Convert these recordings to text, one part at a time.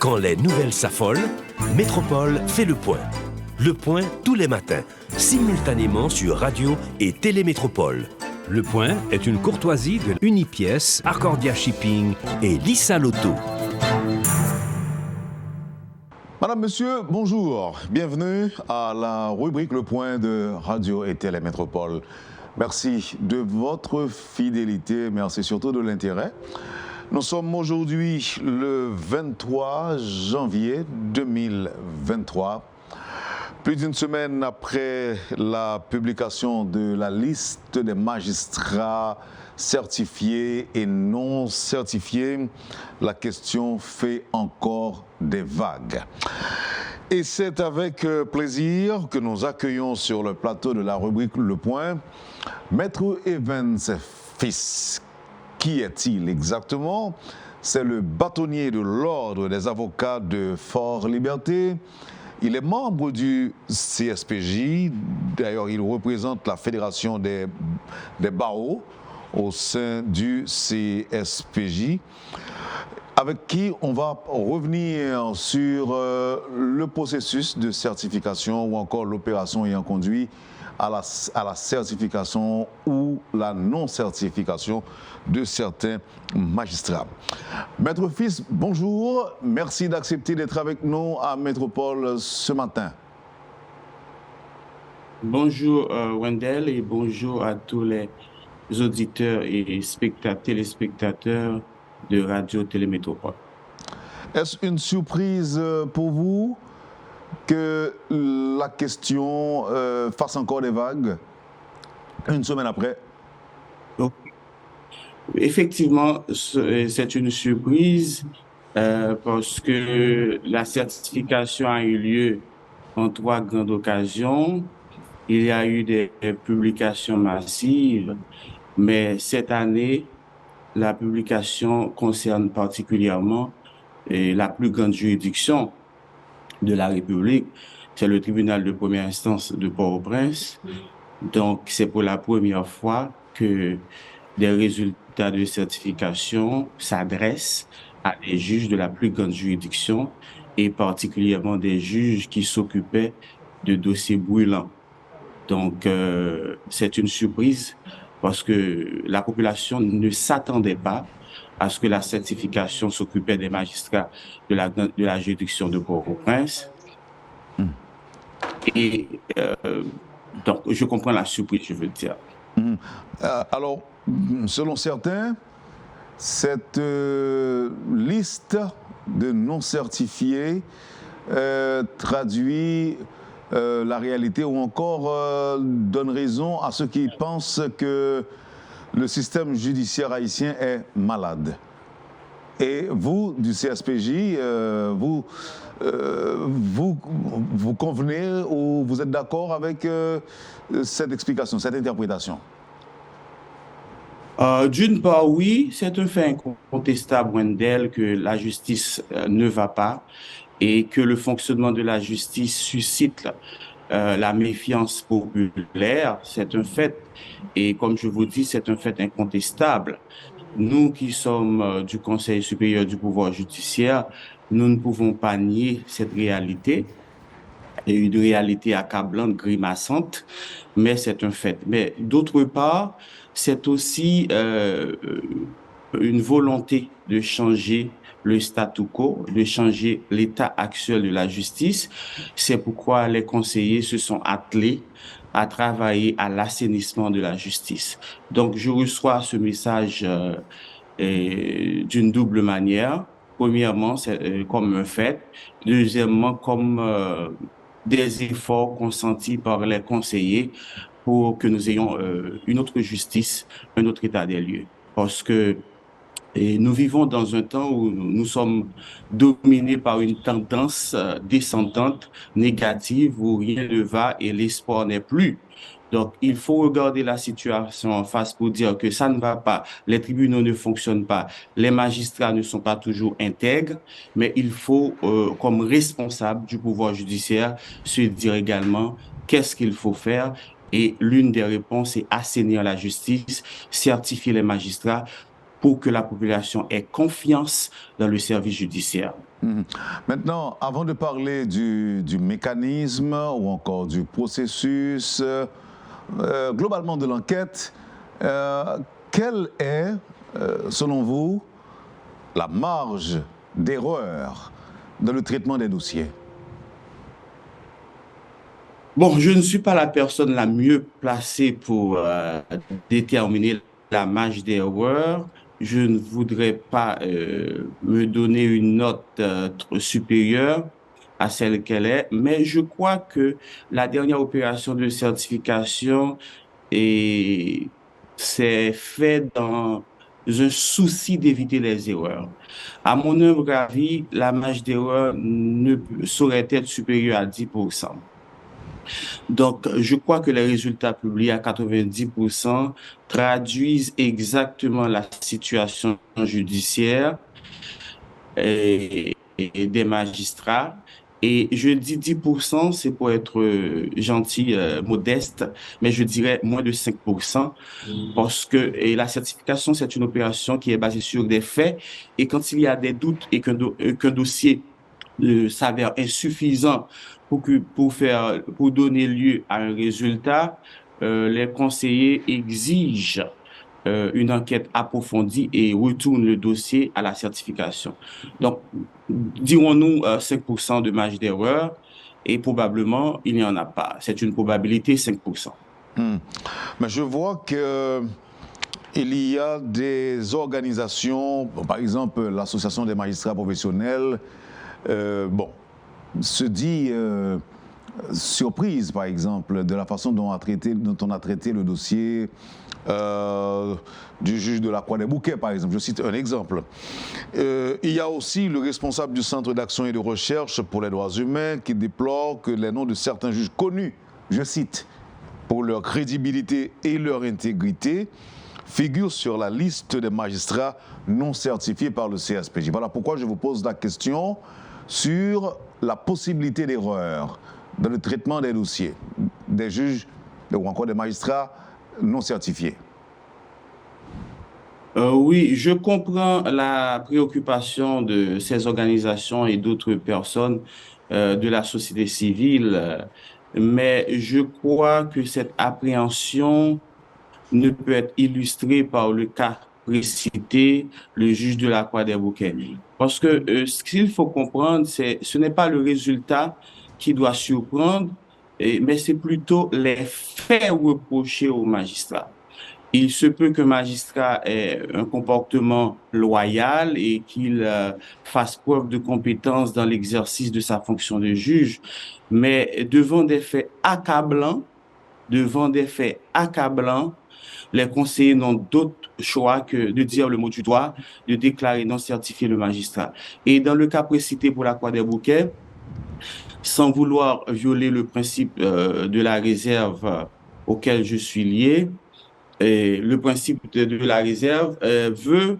Quand les nouvelles s'affolent, Métropole fait le point. Le point tous les matins, simultanément sur Radio et Télémétropole. Le point est une courtoisie de Unipièce, Arcordia Shipping et Lissa Lotto. Madame, Monsieur, bonjour. Bienvenue à la rubrique Le Point de Radio et Télémétropole. Merci de votre fidélité, merci surtout de l'intérêt. Nous sommes aujourd'hui le 23 janvier 2023. Plus d'une semaine après la publication de la liste des magistrats certifiés et non certifiés, la question fait encore des vagues. Et c'est avec plaisir que nous accueillons sur le plateau de la rubrique Le Point, Maître Evans Fils. Qui est-il exactement? C'est le bâtonnier de l'Ordre des avocats de Fort-Liberté. Il est membre du CSPJ. D'ailleurs, il représente la Fédération des barreaux au sein du CSPJ, avec qui on va revenir sur le processus de certification ou encore l'opération ayant conduit à la certification ou la non-certification de certains magistrats. Maître Fils, bonjour. Merci d'accepter d'être avec nous à Métropole ce matin. Bonjour Wendell et bonjour à tous les auditeurs et téléspectateurs de Radio Télémétropole. Est-ce une surprise pour vous que la question fasse encore des vagues une semaine après? Donc, effectivement, c'est une surprise parce que la certification a eu lieu en 3 grandes occasions. Il y a eu des publications massives, mais cette année, la publication concerne particulièrement la plus grande juridiction de la République, c'est le tribunal de première instance de Port-au-Prince. Donc, c'est pour la première fois que des résultats de certification s'adressent à des juges de la plus grande juridiction et particulièrement des juges qui s'occupaient de dossiers brûlants. Donc, c'est une surprise parce que la population ne s'attendait pas à ce que la certification s'occupait des magistrats de la juridiction de Port-au-Prince. Et donc, je comprends la surprise, je veux dire. Alors, selon certains, cette liste de non-certifiés traduit la réalité ou encore donne raison à ceux qui pensent que le système judiciaire haïtien est malade. Et vous, du CSPJ, vous convenez ou vous êtes d'accord avec cette explication, cette interprétation? D'une part, oui, c'est un fait incontestable, Wendell, que la justice ne va pas et que le fonctionnement de la justice suscite la méfiance populaire. C'est un fait. Et comme je vous dis, c'est un fait incontestable. Nous qui sommes du Conseil supérieur du pouvoir judiciaire, nous ne pouvons pas nier cette réalité. Il y a une réalité accablante, grimaçante, mais c'est un fait. Mais d'autre part, c'est aussi une volonté de changer le statu quo, de changer l'état actuel de la justice. C'est pourquoi les conseillers se sont attelés à travailler à l'assainissement de la justice. Donc, je reçois ce message d'une double manière. Premièrement, c'est comme un fait. Deuxièmement, comme des efforts consentis par les conseillers pour que nous ayons une autre justice, un autre état des lieux. Parce que nous vivons dans un temps où nous sommes dominés par une tendance descendante, négative, où rien ne va et l'espoir n'est plus. Donc, il faut regarder la situation en face pour dire que ça ne va pas, les tribunaux ne fonctionnent pas, les magistrats ne sont pas toujours intègres, mais il faut, comme responsable du pouvoir judiciaire, se dire également qu'est-ce qu'il faut faire. Et l'une des réponses est assainir la justice, certifier les magistrats pour que la population ait confiance dans le service judiciaire. Maintenant, avant de parler du mécanisme ou encore du processus, globalement de l'enquête, quelle est, selon vous, la marge d'erreur dans le traitement des dossiers? Bon, je ne suis pas la personne la mieux placée pour déterminer la marge d'erreur. Je ne voudrais pas me donner une note supérieure à celle qu'elle est, mais je crois que la dernière opération de certification s'est faite dans un souci d'éviter les erreurs. À mon humble avis, la marge d'erreur ne saurait être supérieure à 10%. Donc, je crois que les résultats publiés à 90% traduisent exactement la situation judiciaire et des magistrats. Et je dis 10%, c'est pour être gentil, modeste, mais je dirais moins de 5%, parce que la certification, c'est une opération qui est basée sur des faits, et quand il y a des doutes et qu'un dossier s'avère insuffisant pour donner lieu à un résultat, les conseillers exigent une enquête approfondie et retournent le dossier à la certification. Donc, dirons-nous 5% de marge d'erreur, et probablement, il n'y en a pas. C'est une probabilité 5%. Mais je vois que il y a des organisations, par exemple l'Association des magistrats professionnels, se dit surprise, par exemple, de la façon dont on a traité le dossier du juge de la Croix des Bouquets, par exemple. Je cite un exemple. Il y a aussi le responsable du Centre d'action et de recherche pour les droits humains qui déplore que les noms de certains juges connus, je cite, pour leur crédibilité et leur intégrité, figurent sur la liste des magistrats non certifiés par le CSPJ. Voilà pourquoi je vous pose la question sur la possibilité d'erreur dans le traitement des dossiers des juges ou encore des magistrats non certifiés. Oui, je comprends la préoccupation de ces organisations et d'autres personnes de la société civile, mais je crois que cette appréhension ne peut être illustrée par le cas précité, le juge de la Croix des Bouquets. Parce que ce qu'il faut comprendre, ce n'est pas le résultat qui doit surprendre, mais c'est plutôt les faits reprochés au magistrat. Il se peut qu'un magistrat ait un comportement loyal et qu'il fasse preuve de compétence dans l'exercice de sa fonction de juge, mais devant des faits accablants, les conseillers n'ont d'autre choix que de dire le mot du doigt, de déclarer non certifié le magistrat. Et dans le cas précité pour la Croix des Bouquets, sans vouloir violer le principe de la réserve auquel je suis lié, et le principe de la réserve veut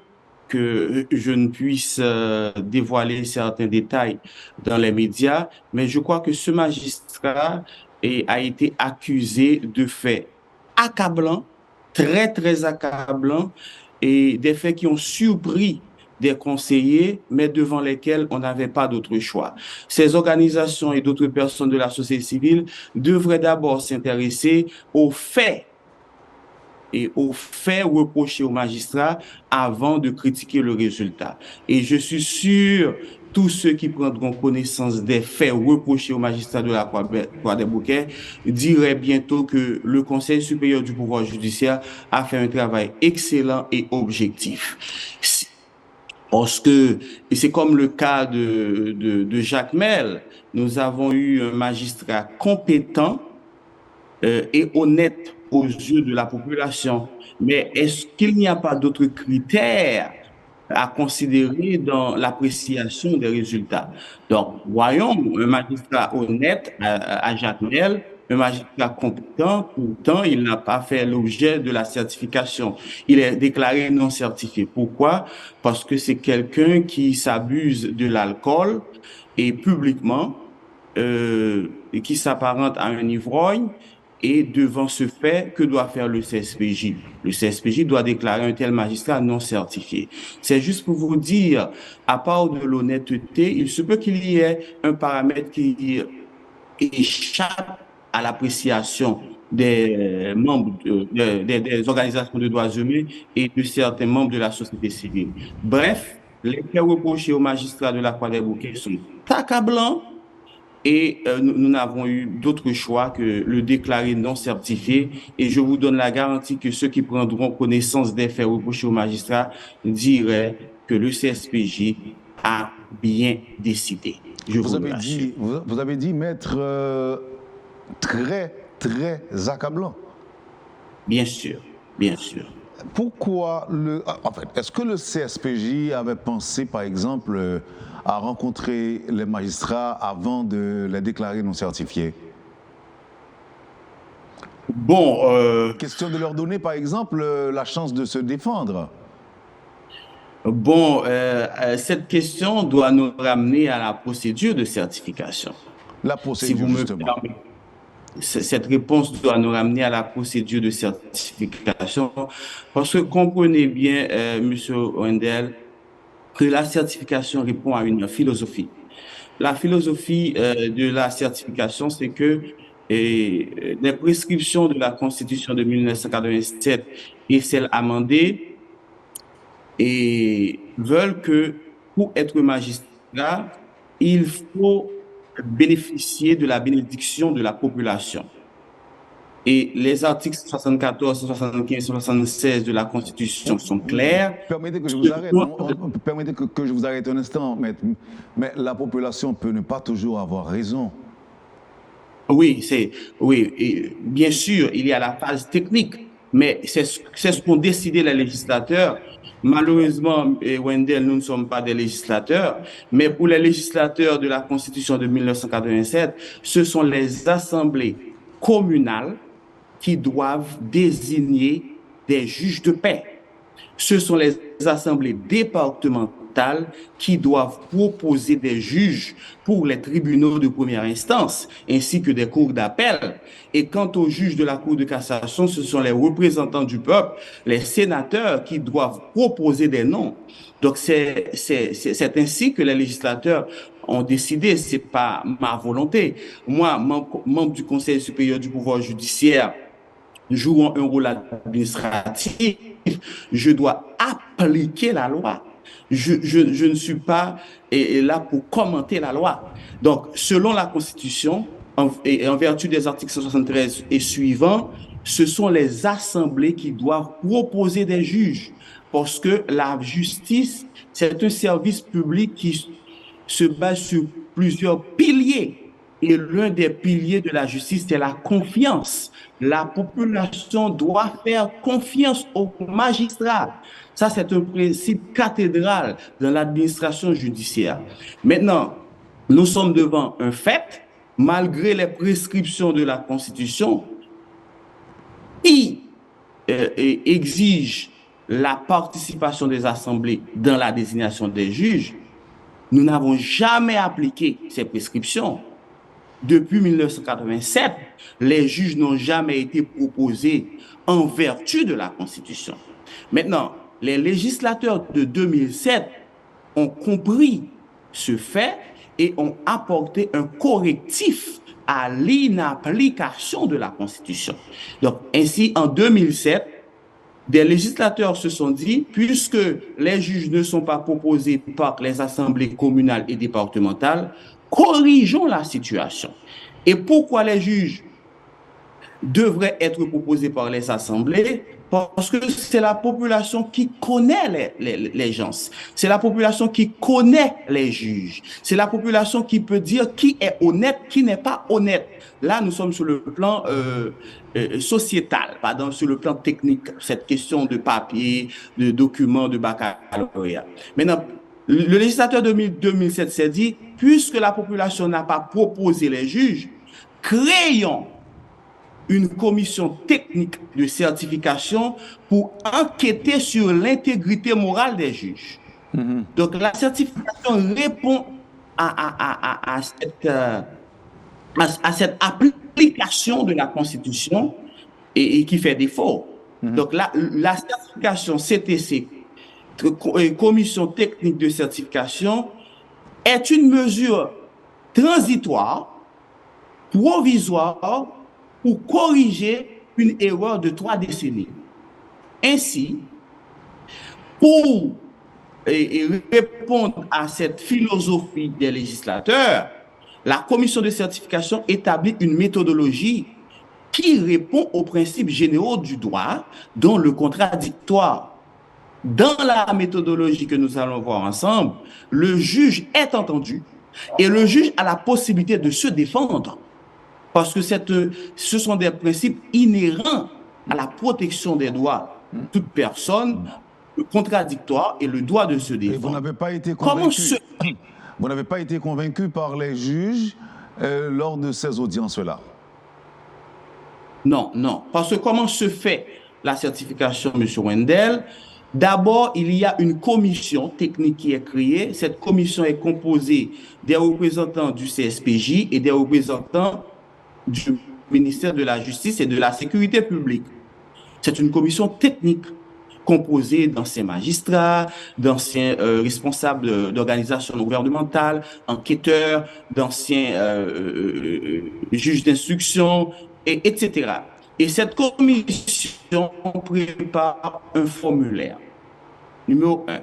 que je ne puisse dévoiler certains détails dans les médias, mais je crois que ce magistrat a été accusé de faits accablants, très, très accablants, et des faits qui ont surpris des conseillers, mais devant lesquels on n'avait pas d'autre choix. Ces organisations et d'autres personnes de la société civile devraient d'abord s'intéresser aux faits et aux faits reprochés aux magistrats avant de critiquer le résultat. Et je suis sûr, tous ceux qui prendront connaissance des faits reprochés aux magistrats de la Croix des Bouquets diraient bientôt que le Conseil supérieur du pouvoir judiciaire a fait un travail excellent et objectif. Parce que c'est comme le cas de Jacques Mel. Nous avons eu un magistrat compétent et honnête aux yeux de la population. Mais est-ce qu'il n'y a pas d'autres critères à considérer dans l'appréciation des résultats? Donc, voyons, un magistrat honnête à Jacques Mel, un magistrat compétent, pourtant, il n'a pas fait l'objet de la certification. Il est déclaré non certifié. Pourquoi? Parce que c'est quelqu'un qui s'abuse de l'alcool et publiquement, et qui s'apparente à un ivrogne, Et devant ce fait, que doit faire le CSPJ? Le CSPJ doit déclarer un tel magistrat non certifié. C'est juste pour vous dire, à part de l'honnêteté, il se peut qu'il y ait un paramètre qui échappe à l'appréciation des membres des organisations de droits humains et de certains membres de la société civile. Bref, les faits reprochés aux magistrats de la Croix des Bouquets sont accablants et nous n'avons eu d'autre choix que le déclarer non certifié. Et je vous donne la garantie que ceux qui prendront connaissance des faits reprochés aux magistrats diraient que le CSPJ a bien décidé. Vous avez dit, maître, très, très accablant. Bien sûr, bien sûr. Pourquoi est-ce que le CSPJ avait pensé, par exemple, à rencontrer les magistrats avant de les déclarer non certifiés? Bon, question de leur donner, par exemple, la chance de se défendre. Bon, cette question doit nous ramener à la procédure de certification. La procédure, justement. Cette réponse doit nous ramener à la procédure de certification parce que comprenez bien, Monsieur Wendel, que la certification répond à une philosophie. La philosophie de la certification, c'est que les prescriptions de la Constitution de 1987 et celles amendées et veulent que pour être magistrat, il faut bénéficier de la bénédiction de la population. Et les articles 74, 75, 76 de la Constitution sont clairs. Permettez que je vous arrête, permettez que je vous arrête un instant, mais la population peut ne pas toujours avoir raison. Oui, et bien sûr, il y a la phase technique, mais c'est ce qu'ont décidé les législateurs. Malheureusement, Wendel, nous ne sommes pas des législateurs, mais pour les législateurs de la Constitution de 1987, ce sont les assemblées communales qui doivent désigner des juges de paix. Ce sont les assemblées départementales qui doivent proposer des juges pour les tribunaux de première instance, ainsi que des cours d'appel. Et quant aux juges de la Cour de cassation, ce sont les représentants du peuple, les sénateurs qui doivent proposer des noms. Donc, c'est ainsi que les législateurs ont décidé, c'est pas ma volonté. Moi, membre du Conseil supérieur du pouvoir judiciaire, jouant un rôle administratif, je dois appliquer la loi. Je ne suis pas là pour commenter la loi. Donc, selon la Constitution, en vertu des articles 173 et suivants, ce sont les assemblées qui doivent proposer des juges. Parce que la justice, c'est un service public qui se base sur plusieurs piliers. Et l'un des piliers de la justice, c'est la confiance. La population doit faire confiance aux magistrats. Ça, c'est un principe cathédral dans l'administration judiciaire. Maintenant, nous sommes devant un fait, malgré les prescriptions de la Constitution, qui exige la participation des assemblées dans la désignation des juges. Nous n'avons jamais appliqué ces prescriptions. Depuis 1987, les juges n'ont jamais été proposés en vertu de la Constitution. Maintenant, les législateurs de 2007 ont compris ce fait et ont apporté un correctif à l'inapplication de la Constitution. Donc, ainsi, en 2007, des législateurs se sont dit, puisque les juges ne sont pas proposés par les assemblées communales et départementales, corrigeons la situation. Et pourquoi les juges devraient être proposés par les assemblées? Parce que c'est la population qui connaît les gens. C'est la population qui connaît les juges. C'est la population qui peut dire qui est honnête, qui n'est pas honnête. Là, nous sommes sur le plan sociétal, pardon, sur le plan technique, cette question de papier, de documents, de baccalauréat. Maintenant, le législateur de 2007 s'est dit, puisque la population n'a pas proposé les juges, créons une commission technique de certification pour enquêter sur l'intégrité morale des juges. Donc, la certification répond à cette l'application de la Constitution et qui fait défaut. Donc la certification CTC, Commission technique de certification, est une mesure transitoire, provisoire, pour corriger une erreur de 3 décennies. Ainsi, pour répondre à cette philosophie des législateurs, la commission de certification établit une méthodologie qui répond aux principes généraux du droit, dont le contradictoire. Dans la méthodologie que nous allons voir ensemble, le juge est entendu et le juge a la possibilité de se défendre parce que ce sont des principes inhérents à la protection des droits de toute personne, le contradictoire et le droit de se défendre. Et vous n'avez pas été convaincu, vous n'avez pas été convaincu par les juges lors de ces audiences-là? Non, non. Parce que comment se fait la certification, M. Wendel? D'abord, il y a une commission technique qui est créée. Cette commission est composée des représentants du CSPJ et des représentants du ministère de la Justice et de la Sécurité publique. C'est une commission technique composée d'anciens magistrats, d'anciens responsables d'organisations gouvernementales, enquêteurs, d'anciens juges d'instruction, etc. Et cette commission prépare un formulaire. Numéro 1.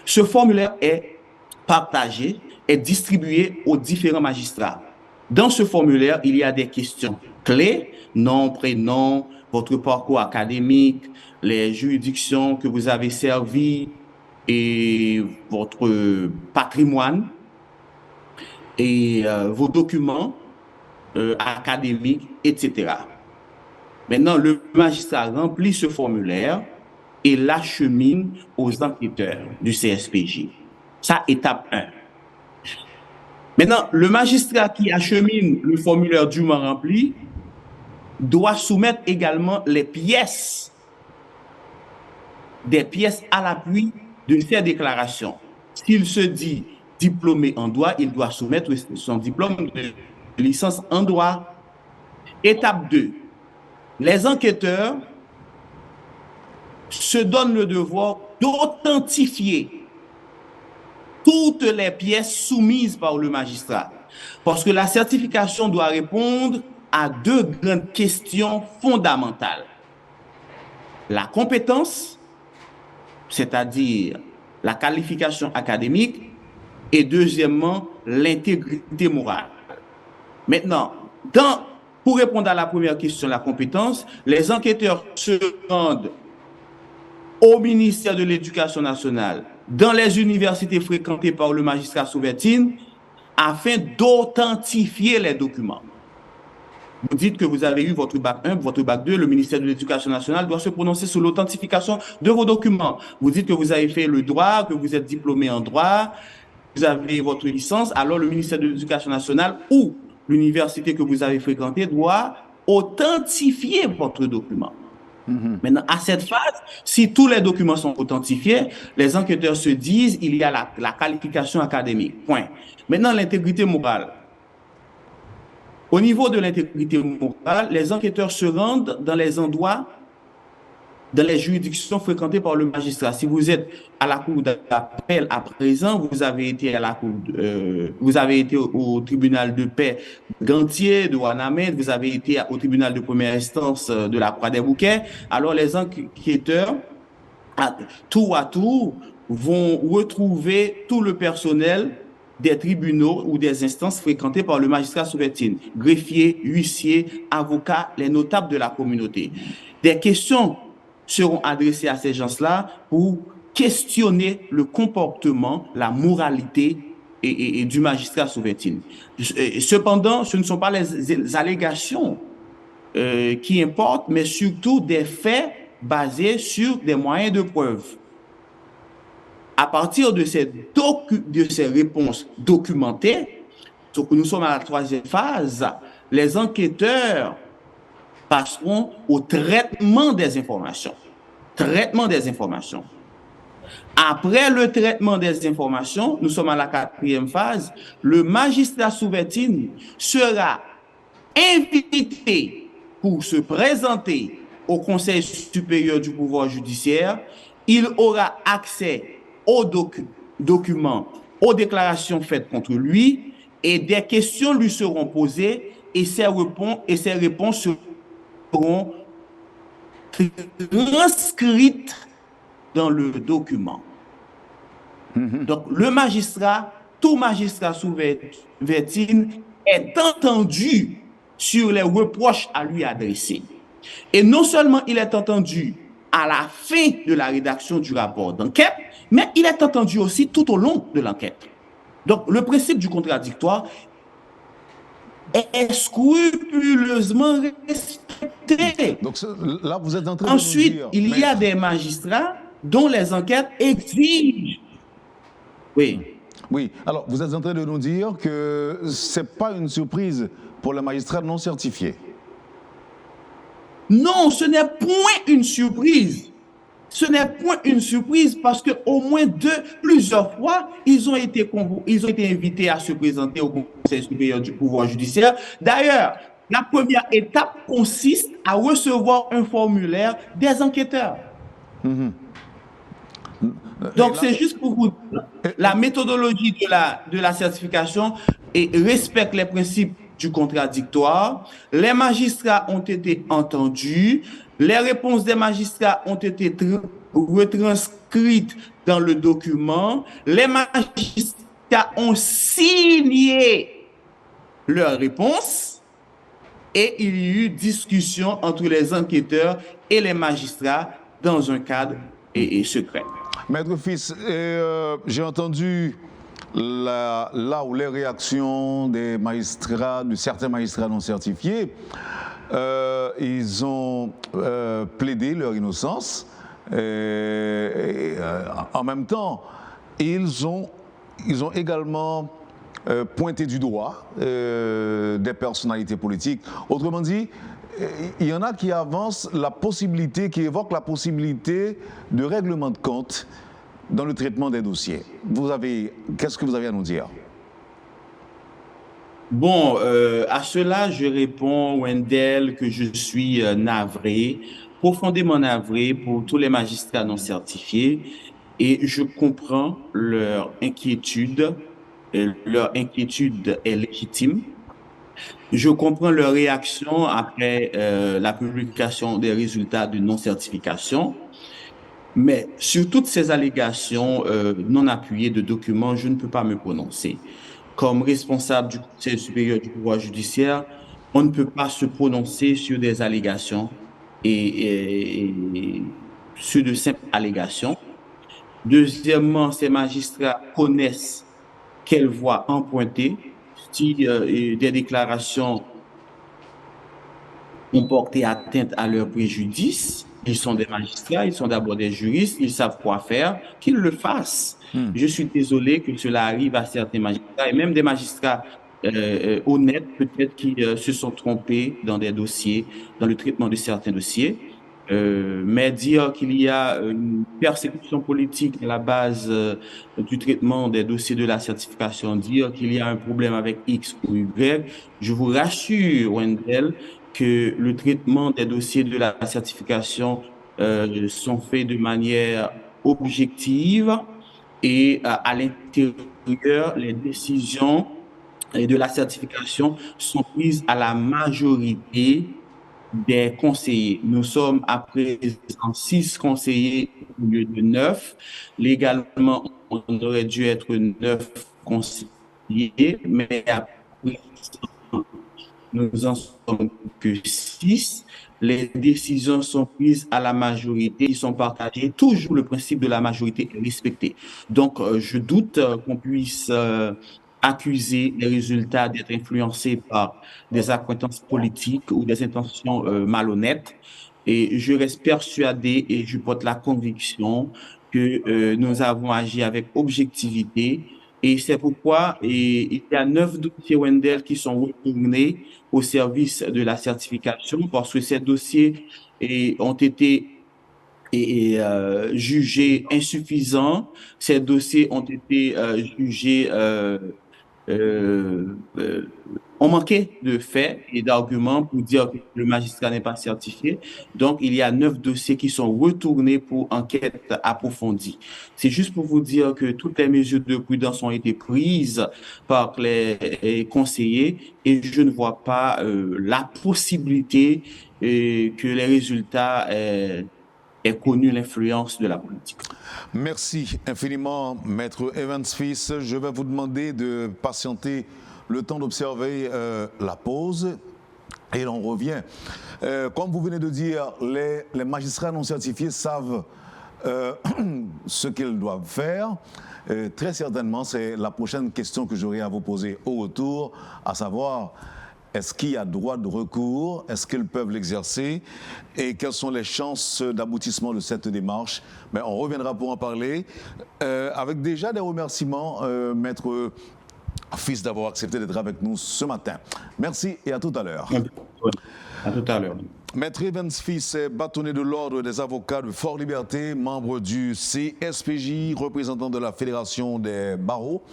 Ce formulaire est partagé, est distribué aux différents magistrats. Dans ce formulaire, il y a des questions clés, nom, prénom, votre parcours académique, les juridictions que vous avez servies et votre patrimoine et vos documents académiques, etc. Maintenant, le magistrat remplit ce formulaire et l'achemine aux enquêteurs du CSPJ. Ça, étape 1. Maintenant, le magistrat qui achemine le formulaire dûment rempli doit soumettre également les pièces, des pièces à l'appui de ces déclarations. S'il se dit diplômé en droit, il doit soumettre son diplôme de licence en droit. Étape 2. Les enquêteurs se donnent le devoir d'authentifier toutes les pièces soumises par le magistrat. Parce que la certification doit répondre à 2 grandes questions fondamentales. La compétence, c'est-à-dire la qualification académique, et deuxièmement, l'intégrité morale. Maintenant, pour répondre à la première question, la compétence, les enquêteurs se rendent au ministère de l'Éducation nationale, dans les universités fréquentées par le magistrat Souvertine, afin d'authentifier les documents. Vous dites que vous avez eu votre bac 1, votre bac 2, le ministère de l'Éducation nationale doit se prononcer sur l'authentification de vos documents. Vous dites que vous avez fait le droit, que vous êtes diplômé en droit, vous avez votre licence, alors le ministère de l'Éducation nationale ou l'université que vous avez fréquentée doit authentifier votre document. Maintenant, à cette phase, si tous les documents sont authentifiés, les enquêteurs se disent il y a la qualification académique. Point. Maintenant, l'intégrité morale. Au niveau de l'intégrité morale, les enquêteurs se rendent dans les endroits, dans les juridictions fréquentées par le magistrat. Si vous êtes à la cour d'appel à présent, vous avez été vous avez été au tribunal de paix Gantier de Ouanamène, vous avez été au tribunal de première instance de la Croix-des-Bouquets. Alors les enquêteurs, tour à tour, vont retrouver tout le personnel des tribunaux ou des instances fréquentées par le magistrat Souvertine, greffiers, huissiers, avocats, les notables de la communauté. Des questions seront adressées à ces gens-là pour questionner le comportement, la moralité et du magistrat Souvertine. Cependant, ce ne sont pas les allégations qui importent, mais surtout des faits basés sur des moyens de preuve. À partir de ces réponses documentées, nous sommes à la 3e phase, les enquêteurs passeront au traitement des informations. Traitement des informations. Après le traitement des informations, nous sommes à la 4e phase, le magistrat Souvertine sera invité pour se présenter au Conseil supérieur du pouvoir judiciaire, il aura accès aux documents, aux déclarations faites contre lui, et des questions lui seront posées et ses réponses seront transcrites dans le document. Donc, le magistrat, tout magistrat sous Vertine est entendu sur les reproches à lui adressés. Et non seulement il est entendu à la fin de la rédaction du rapport d'enquête, mais il est entendu aussi tout au long de l'enquête. Donc, le principe du contradictoire est scrupuleusement respecté. Donc là, vous êtes en train Ensuite, de nous dire, il y a des magistrats dont les enquêtes exigent. Oui, alors vous êtes en train de nous dire que ce n'est pas une surprise pour les magistrats non certifiés. Non, ce n'est point une surprise. Ce n'est point une surprise parce qu'au moins plusieurs fois, ils ont été invités à se présenter au Conseil supérieur du pouvoir judiciaire. D'ailleurs, la première étape consiste à recevoir un formulaire des enquêteurs. Donc, c'est juste pour vous dire, la méthodologie de la certification respecte les principes du contradictoire. Les magistrats ont été entendus. Les réponses des magistrats ont été retranscrites dans le document. Les magistrats ont signé leurs réponses et il y a eu discussion entre les enquêteurs et les magistrats dans un cadre secret. Maître Fils, j'ai entendu là où les réactions des magistrats, de certains magistrats non certifiés, ils ont plaidé leur innocence. En même temps, ils ont également pointé du doigt des personnalités politiques. Autrement dit, il y en a qui avancent qui évoquent la possibilité de règlement de compte dans le traitement des dossiers. Qu'est-ce que vous avez à nous dire? Bon, à cela, je réponds, Wendell, que je suis navré, profondément navré pour tous les magistrats non certifiés et je comprends leur inquiétude. Leur inquiétude est légitime. Je comprends leur réaction après la publication des résultats de non-certification. Mais sur toutes ces allégations non appuyées de documents, je ne peux pas me prononcer. Comme responsable du Conseil supérieur du pouvoir judiciaire, on ne peut pas se prononcer sur des allégations et sur de simples allégations. Deuxièmement, ces magistrats connaissent quelle voie emprunter si des déclarations ont porté atteinte à leur préjudice. Ils sont des magistrats, ils sont d'abord des juristes, ils savent quoi faire, qu'ils le fassent. Je suis désolé que cela arrive à certains magistrats, et même des magistrats honnêtes, peut-être qui se sont trompés dans des dossiers, dans le traitement de certains dossiers. Mais dire qu'il y a une persécution politique à la base du traitement des dossiers de la certification, dire qu'il y a un problème avec X ou Y, je vous rassure, Wendell, que le traitement des dossiers de la certification sont faits de manière objective et à l'intérieur, les décisions de la certification sont prises à la majorité des conseillers. Nous sommes à présent 6 conseillers au lieu de 9. Légalement, on aurait dû être 9 conseillers, mais à présent, nous en sommes que 6. Les décisions sont prises à la majorité, ils sont partagées. Toujours le principe de la majorité est respecté. Donc, je doute qu'on puisse accuser les résultats d'être influencés par des accointances politiques ou des intentions malhonnêtes. Et je reste persuadé et je porte la conviction que nous avons agi avec objectivité. Et c'est pourquoi il y a 9 dossiers Wendell qui sont retournés au service de la certification parce que ces dossiers ont été jugés insuffisants. Ces dossiers ont été jugés on manquait de faits et d'arguments pour dire que le magistrat n'est pas certifié. Donc, il y a 9 dossiers qui sont retournés pour enquête approfondie. C'est juste pour vous dire que toutes les mesures de prudence ont été prises par les conseillers et je ne vois pas la possibilité que les résultats aient connu l'influence de la politique. Merci infiniment, Maître Evans Fils. Je vais vous demander de patienter le temps d'observer la pause et l'on revient. Comme vous venez de dire, les magistrats non certifiés savent ce qu'ils doivent faire. Très certainement, c'est la prochaine question que j'aurai à vous poser au retour, à savoir, est-ce qu'il y a droit de recours? Est-ce qu'ils peuvent l'exercer? Et quelles sont les chances d'aboutissement de cette démarche? Mais on reviendra pour en parler. Avec déjà des remerciements, Maître Fils, d'avoir accepté d'être avec nous ce matin. Merci et à tout à l'heure. À tout à l'heure. Maître Evans Fils est bâtonnier de l'Ordre des avocats de Fort Liberté, membre du CSPJ, représentant de la Fédération des barreaux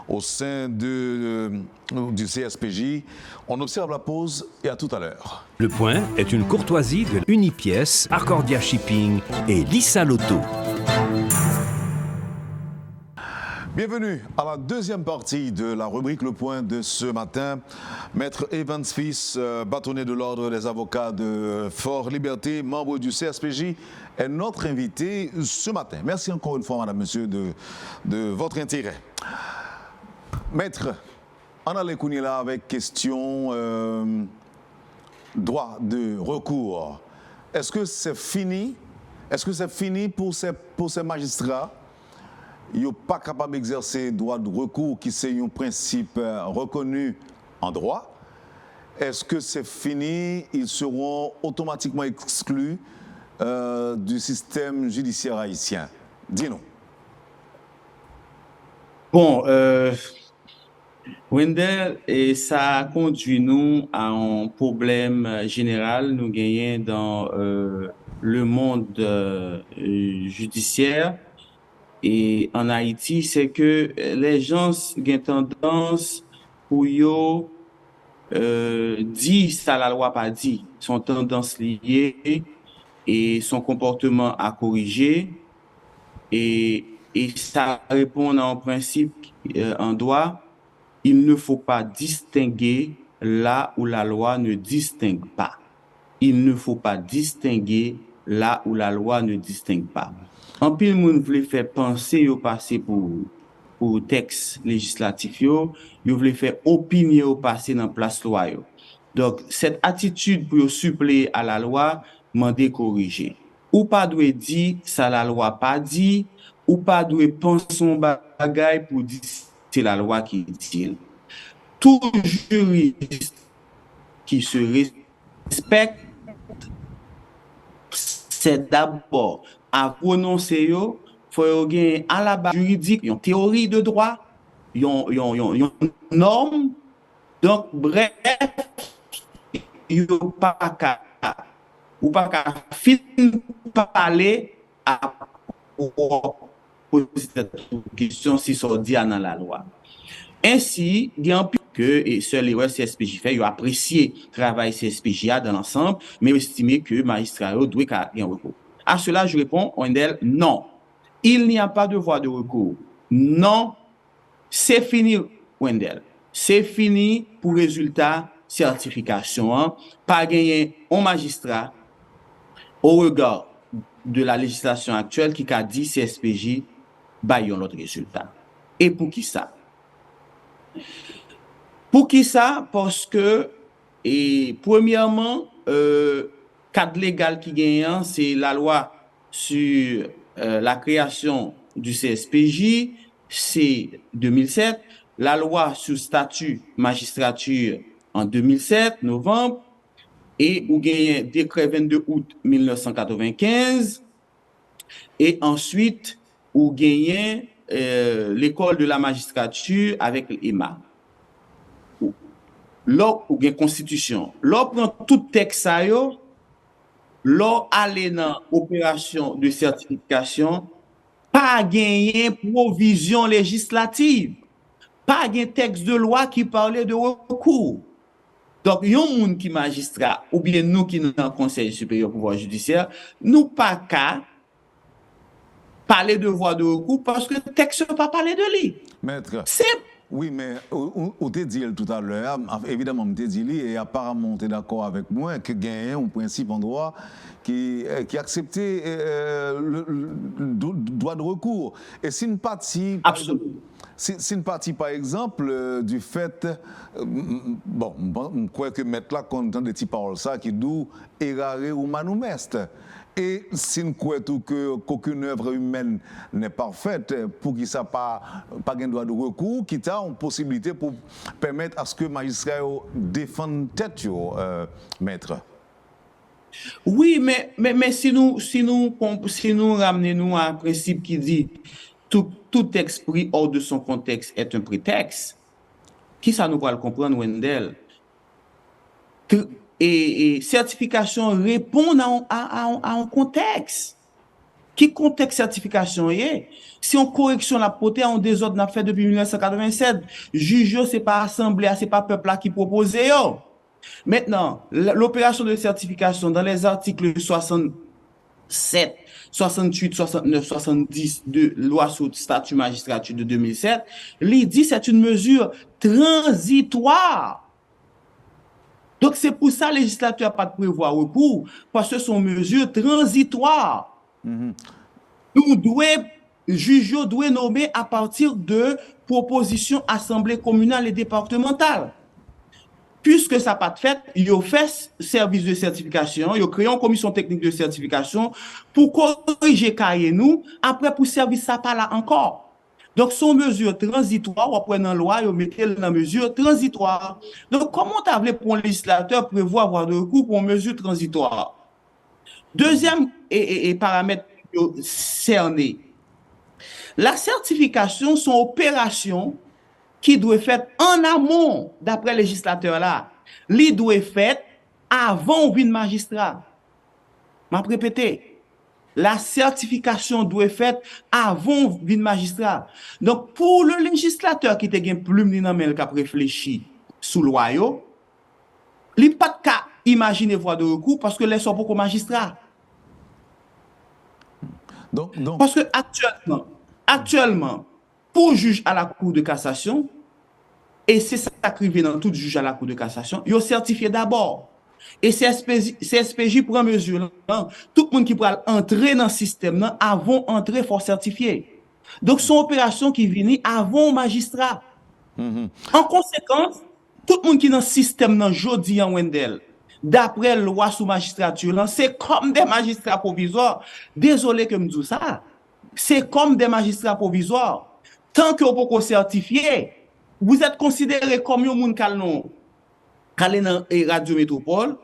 au sein du CSPJ. On observe la pause et à tout à l'heure. Le point est une courtoisie de Unipièce, Arcordia Shipping et Lissa Loto. Bienvenue à la deuxième partie de la rubrique Le Point de ce matin. Maître Evans Fils, bâtonnier de l'Ordre des avocats de Fort Liberté, membre du CSPJ, est notre invité ce matin. Merci encore une fois, madame, monsieur, de votre intérêt. Maître, on a l'écouté là avec question droit de recours. Est-ce que c'est fini? Est-ce que c'est fini pour ces magistrats? Ils ne sont pas capables d'exercer droit de recours qui c'est un principe reconnu en droit. Est-ce que c'est fini? Ils seront automatiquement exclus du système judiciaire haïtien. Dis-nous. Bon, Wendell, et ça conduit nous à un problème général nous gagnons dans le monde judiciaire. Et en Haïti, c'est que les gens ont tendance pour dire ça la loi pas dit, son tendance liée et son comportement à corriger et ça répond à un principe en droit, il ne faut pas distinguer là où la loi ne distingue pas. Il ne faut pas distinguer là où la loi ne distingue pas. En pile moun vle faire penser au passé pour texte législatif yo vle faire opinion au passé dans place loi yo. Donc cette attitude pour suppléer à la loi mandé corriger. Ou pas doit dire ça la loi pas dit, ou pas doit penser son bagay pour dire c'est la loi qui dit. Tout juriste qui se respecte, c'est d'abord à prononcer yo, faut gagner à la base juridique, une théorie de droit, une norme. Donc bref, yo pas qu'à ou pas qu'à fin parler à poser cette question si ça dit dans la loi. Ainsi, il y a un peu que et seul les CSPJ fait, ils ont apprécié le travail CSPJ dans l'ensemble, mais estimé que magistrat doit gagner un recours. À cela, je réponds, Wendell, non. Il n'y a pas de voie de recours. Non, c'est fini, Wendell. C'est fini pour résultat certification. Hein. Pas gagner un magistrat au regard de la législation actuelle qui a dit CSPJ, baillons notre résultat. Et pour qui ça? Pour qui ça? Parce que, et premièrement, cadre légal qui gagne, c'est la loi sur la création du CSPJ, c'est 2007, la loi sur statut magistrature en 2007, novembre, et ou gagne décret 22 août 1995, et ensuite ou gagne l'école de la magistrature avec l'EMA. Là, ou gagne constitution. Là, prend tout texte ça yo, là, aller dans opération de certification, pas gagner provision législative. pas un texte de loi qui parlait de recours. Donc, il y a un monde qui magistrat, ou bien nous qui sommes dans le Conseil supérieur pouvoir judiciaire, nous pas qu'à parler de voie de recours parce que le texte ne pas parler de lui. Maître. C'est Oui, mais on t'a dit tout à l'heure, évidemment, on t'a dit, et apparemment, tu es d'accord avec moi, que gagner un principe en droit qui acceptait le droit de recours. Et c'est une partie. absolument. C'est une partie, par exemple, du fait, bon, je crois que mettre là, quand on entend des petites paroles, ça, qui dit errare humanum est. Et si nous croyons qu'aucune œuvre humaine n'est parfaite, pour qu'il n'y ait pas de droit de recours, qu'il y a une possibilité pour permettre à ce que les magistrats défendent tête, maître. Oui, mais si nous ramenons à un principe qui dit tout texte pris hors de son contexte est un prétexte, qui ça nous va le comprendre, Wendell? Et certification répond à un contexte. Qui contexte certification est? Si on correction la potée en désordre n'a fait depuis 1987, juge c'est pas assemblée, c'est pas peuple là qui propose yo. Maintenant, l'opération de certification dans les articles 67, 68, 69, 70 de loi sur statut magistrature de 2007, il dit c'est une mesure transitoire. Donc, c'est pour ça que le législateur n'a pas de prévoir recours, parce que ce sont mesures transitoires. Juge doit nommer à partir de propositions assemblées communales et départementales. Puisque ça n'a pas de fait, il a fait service de certification, il a créé une commission technique de certification pour corriger carré nous, après pour service ça pas là encore. Donc, son mesure transitoire, on prend dans la loi, on met dans mesure transitoire. Donc, comment tu as pour un législateur prévoir avoir de recours pour une mesure transitoire? Deuxième paramètre cerné, la certification sont opérations qui doit être faite en amont, d'après le législateur là. Li doit être faite avant le magistrat. Je vais répéter. La certification doit être faite avant le magistrat. Donc, pour le législateur qui te gagne plume dans main qui a réfléchi sous loi, il n'y a pas de cas imaginer voie de recours parce que les sont beaucoup magistrats. Donc. Parce que actuellement, pour juge à la Cour de cassation, et c'est ça qui arrive dans tout juge à la Cour de cassation, il est certifié d'abord. Et CSPJ prend mesure. Tout le monde qui peut entrer dans le système, avant d'entrer, il faut certifier. Donc, son opération qui vient avant le magistrat. En conséquence, tout le monde qui est dans le système, jodi en Wendell, d'après la loi sous magistrature, c'est comme des magistrats provisoires. Désolé que je me dise ça. C'est comme des magistrats provisoires. Tant que vous pouvez certifier, vous êtes considéré comme un monde calé dans Radio Métropole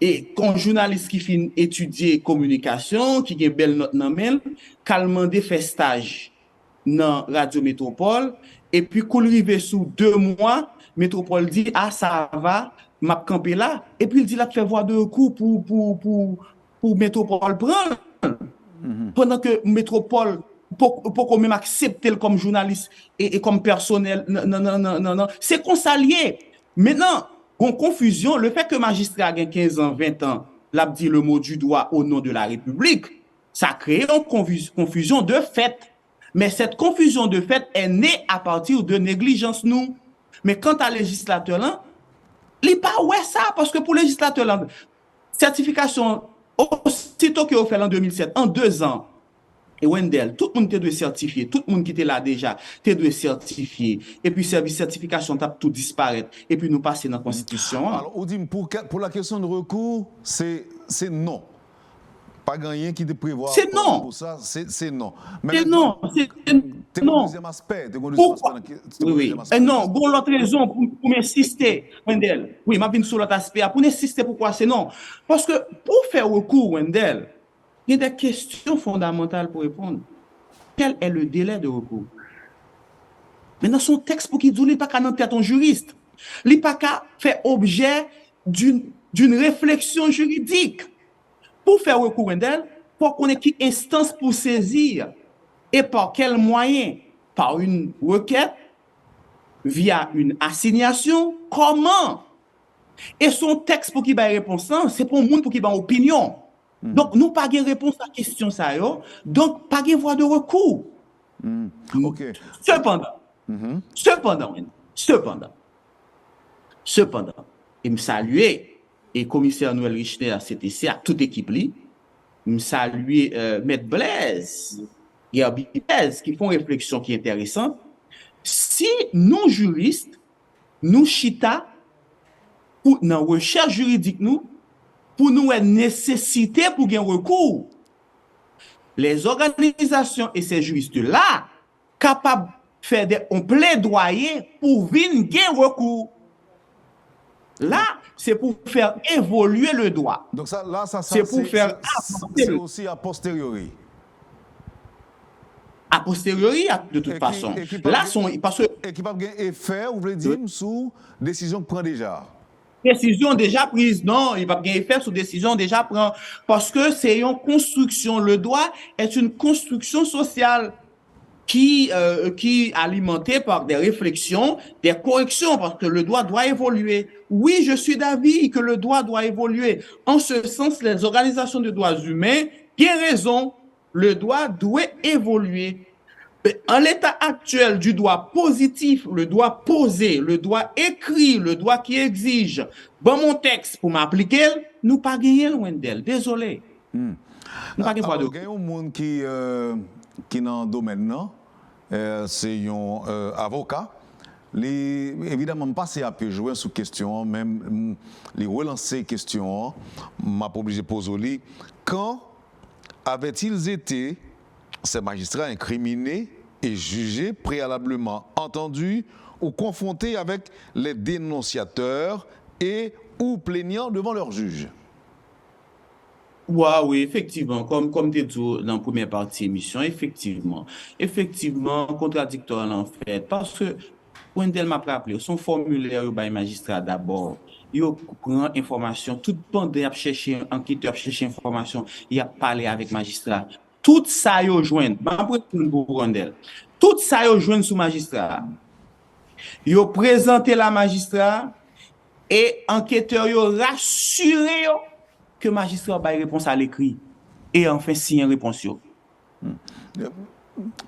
et comme journaliste qui finit étudier communication, qui a une belle note dans mail, calmandé fait stage dans Radio Métropole et puis qu'on arrive sous 2 mois, Métropole dit ah ça va, m'a campé là et puis il dit là fait voie de recours pour Métropole prendre. Pendant que Métropole pour même accepter comme journaliste et comme personnel non c'est qu'on s'allier. Maintenant en confusion, le fait que magistrat a 15 ans, 20 ans, l'a dit le mot du droit au nom de la République, ça crée une confusion de fait. Mais cette confusion de fait est née à partir de négligence nous. Mais quant à législateur là, il n'est pas ouais ça parce que pour le législateur là, certification aussitôt qu'il a fait en 2007, en 2 ans. Et Wendell, tout le monde doit certifier, tout le monde qui était là déjà, doit certifier. Et puis, service certification, tout disparaître. Et puis, nous passer dans la Constitution. Alors, Odim, pour la question de recours, c'est non. Pas rien qui te prévoit. C'est non. Pour ça, c'est non. C'est non. C'est non. Deuxième aspect. Pourquoi? Oui. Et non, bon, l'autre raison pour m'insister, Wendell. Oui, je viens sur l'autre aspect. Pour insister, pourquoi c'est non? Parce que pour faire recours, Wendell, il y a des questions fondamentales pour répondre. Quel est le délai de recours? Mais dans son texte, pour qu'il dise, il n'est pas qu'à en tête un juriste. Il n'est pas qu'à faire objet d'une réflexion juridique. Pour faire recours, Wendell, pour qu'on ait qui instance pour saisir et par quel moyen? Par une requête, via une assignation, comment? Et son texte pour qui va réponse, c'est pour le monde pour qui va opinion. Donc, nous pas de réponse à la question ça, donc pas de voie de recours. OK. Cependant, il me saluer et commissaire Noël Richner à CTC, à toute équipe, me saluer Maître Blaise, Gerbi Blaise, qui font réflexion qui est intéressante. Si nous, juristes, nous chita, pour dans recherche juridique, pour nous nécessité pour un recours, les organisations et ces juristes-là, capables de faire un plaidoyer pour venir un recours. Là, c'est pour faire évoluer le droit. Donc ça, là, c'est pour faire c'est aussi a posteriori. A posteriori, de toute façon. Là, parce que et qui pas bien effet, vous voulez dire, sous décision que prend déjà. Décision déjà prise, non, il va bien effet sous décision déjà prise. Parce que c'est une construction. Le droit est une construction sociale qui est alimentée par des réflexions, des corrections, parce que le droit doit évoluer. Oui, je suis d'avis que le droit doit évoluer. En ce sens, les organisations de droits humains, bien raison, le droit doit évoluer. En l'état actuel du droit positif, le droit posé, le droit écrit, le droit qui exige, bon mon texte pour m'appliquer, nous pas gagner loin d'elle. Désolé. Nous pas gagner de. Il y a un monde qui dans le domaine, non? C'est un avocat. Évidemment, pas à peu jouer sous question, même les relancer question, m'a pas obligé de poser. Quand avaient-ils été ces magistrats incriminés et jugés préalablement entendus ou confrontés avec les dénonciateurs et ou plaignants devant leurs juges? Oui, effectivement, comme tu as dit dans la première partie de l'émission, effectivement, contradictoire en fait, parce que, Wendel m'a rappelé, son formulaire au magistrat d'abord, il prend information, tout pendant qu'il a cherché, enquêteur cherché information, il a parlé avec magistrat. Tout ça, il joint, tout ça, il joint sous magistrat. Il a présenté la magistrat et enquêteur, il a rassuré que le magistrat a réponse à l'écrit et enfin signer réponse.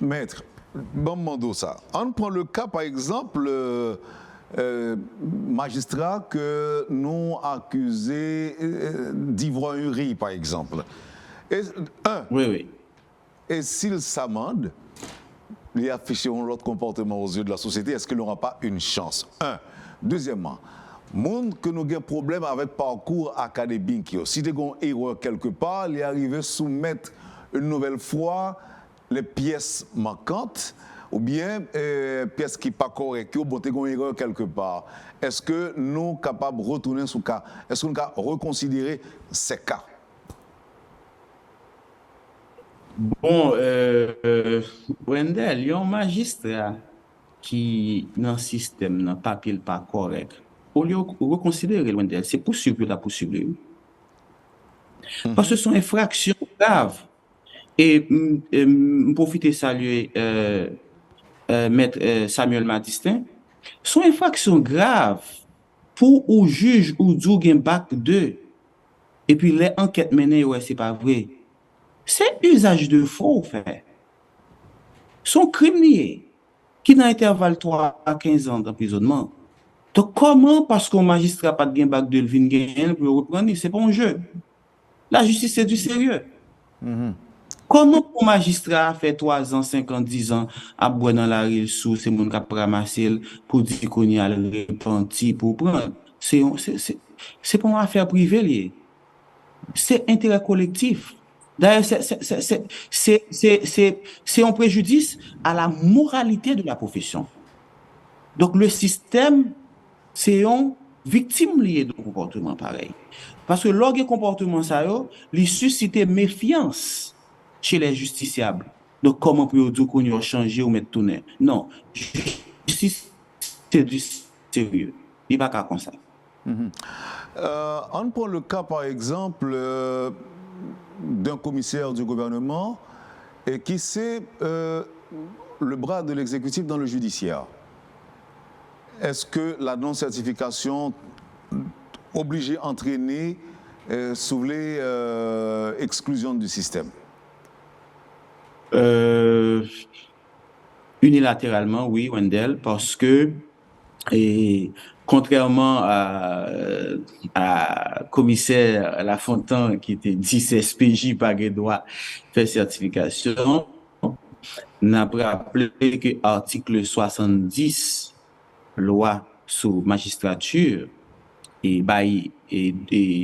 Maître, bon mando ça. On prend le cas par exemple magistrat que nous accusé d'ivrognerie par exemple. Et, oui. Et s'il s'amende, il affiche un autre comportement aux yeux de la société, est-ce qu'il n'aura pas une chance? Deuxièmement, monde que nous avons un problème avec parcours académique. Si tu as une erreur quelque part, il est arrivé à soumettre une nouvelle fois les pièces manquantes ou bien pièces qui ne sont pas correctes, ou bien une erreur quelque part. Est-ce que nous sommes capables de retourner sur ce cas? Est-ce que nous sommes reconsidérer ces cas? Bon, Wendel, il y a un magistrat qui, dans le système, dans le papier pas correct. Au lieu de reconsidérer Wendel, c'est poursuivre la poursuivre. Parce que ce sont infractions graves. Et je profite de saluer Maître Samuel Madistin. Ce sont infractions graves pour un juge ou du bac 2. Et puis les enquêtes menées, ouais, c'est pas vrai. C'est usage de faux, fait. Son criminel qui n'a intervalle 3 à 15 ans d'emprisonnement. Donc, comment, parce qu'un magistrat n'a pas de bac de vin gain pour reprendre, c'est pas un jeu. La justice, c'est du sérieux. Comment un magistrat a fait 3 ans, 5 ans, 10 ans à boire dans la rue sous ces gens qui ont ramassé pour dire qu'on y a le repenti pour prendre? C'est pas une affaire privée. C'est intérêt collectif. D'ailleurs, c'est un préjudice à la moralité de la profession. Donc, le système, c'est une victime liée de comportement pareil. Parce que l'orgue comportement, ça, il suscite méfiance chez les justiciables. Donc, comment peut-on dire qu'on a changé ou mettre tout net? Non. Justice, c'est du sérieux. Il va pas comme ça. On prend le cas, par exemple, d'un commissaire du gouvernement et qui c'est le bras de l'exécutif dans le judiciaire. est-ce que la non-certification oblige à entraîner sous les exclusions du système? Unilatéralement, oui, Wendell, parce que contrairement à commissaire Lafontaine qui était dit CSPJ par droit faire certification, n'a rappelé que article 70 loi sur magistrature et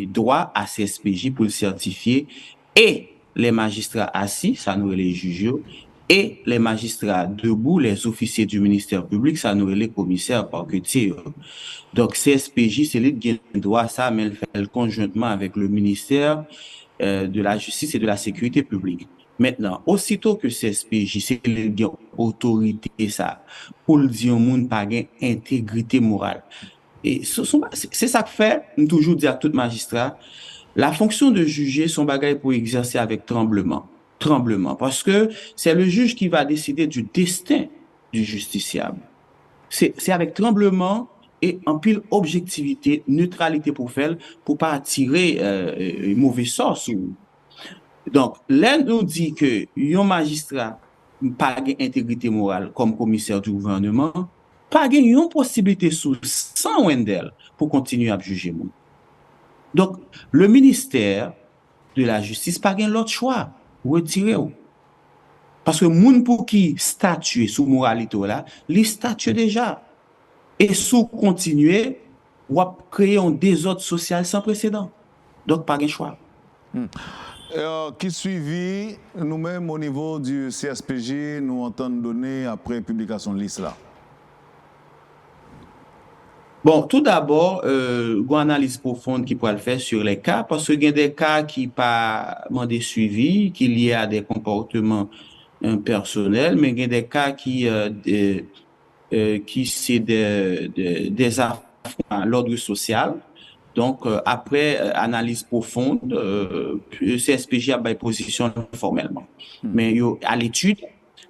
droit à CSPJ pour le certifier et les magistrats assis, ça nous les juges, et les magistrats debout, les officiers du ministère public, ça nous les commissaires parquetiers. Donc CSPJ, c'est lui qui a le droit ça, mais elle fait conjointement avec le ministère de la Justice et de la Sécurité publique. Maintenant, aussitôt que CSPJ, c'est l'autorité ça, pour le dire au monde pas gain intégrité morale. Et c'est ça que fait, nous toujours dire à tout magistrat, la fonction de juger son bagage pour exercer avec tremblement. Tremblement. Parce que c'est le juge qui va décider du destin du justiciable. C'est avec tremblement et en pile objectivité, neutralité pour faire, pour pas attirer mauvais sort. Donc, là, nous dit que un magistrat pas d'intégrité morale comme commissaire du gouvernement, pas une possibilité sous 100 Wendell pour continuer à juger. Donc, le ministère de la Justice pas l'autre choix, retirer. Parce que moun pour qui statue sous moralité là, les statue déjà. Et sous continuer, ou créer un désordre social sans précédent. Donc, pas de choix. Qui suivi, nous-mêmes au niveau du CSPJ, nous entendons donner après publication de liste là? Bon, tout d'abord, une analyse profonde qui pourrait le faire sur les cas, parce qu'il y a des cas qui pas demandé suivi, qui liés à des comportements personnels, mais il y a des cas qui c'est des affronts à l'ordre social. Donc, après analyse profonde, CSPJ a pris position formellement. Mais à l'étude,